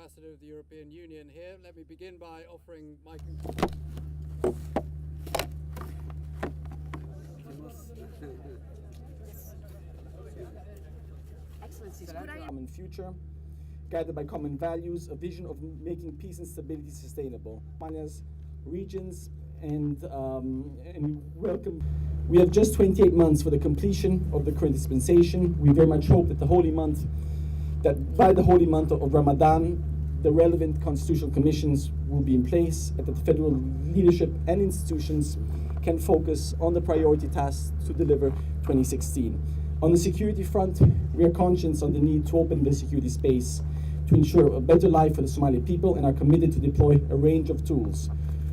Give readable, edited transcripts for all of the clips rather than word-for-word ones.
Ambassador of the European Union here. Let me begin by offering my common future, guided by common values, a vision of making peace and stability sustainable. Mania's regions and welcome. We have just 28 months for the completion of the current dispensation. We very much hope that by the holy month of Ramadan, the relevant constitutional commissions will be in place and that the federal leadership and institutions can focus on the priority tasks to deliver 2016. On the security front, we are conscious on the need to open the security space to ensure a better life for the Somali people and are committed to deploy a range of tools,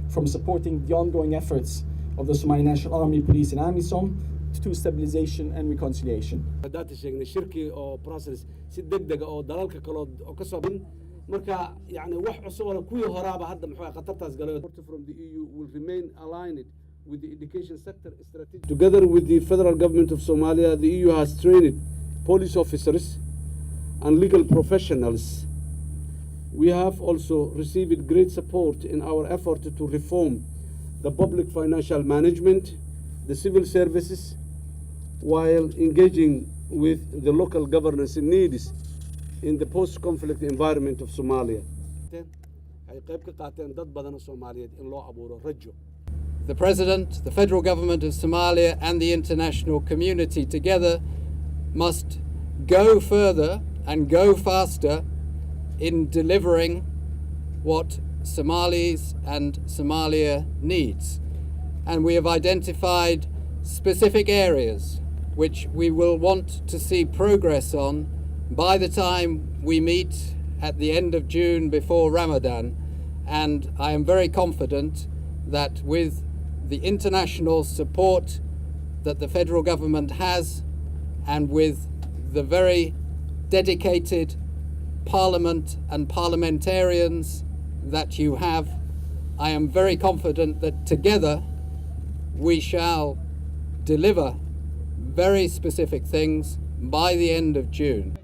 from supporting the ongoing efforts of the Somali National Army, Police and AMISOM to stabilization and reconciliation. haddaad sheegnay shirkii oo process si degdeg oo dalalka kale oo ka soo bin marka yani wax cusub oo kuwii horaaba hadda muxuu qatartaas galay from the EU will remain aligned with the education sector strategy. Together with the federal government of Somalia, the EU has trained police officers and legal professionals. We have also received great support in our effort to reform the public financial management, the civil services, while engaging with the local governance needs in the post-conflict environment of Somalia. The President, the federal government of Somalia and the international community together must go further and go faster in delivering what Somalis and Somalia needs. And we have identified specific areas which we will want to see progress on by the time we meet at the end of June before Ramadan. And I am very confident that with the international support that the federal government has and with the very dedicated Parliament and parliamentarians that you have, I am very confident that together we shall deliver very specific things by the end of June.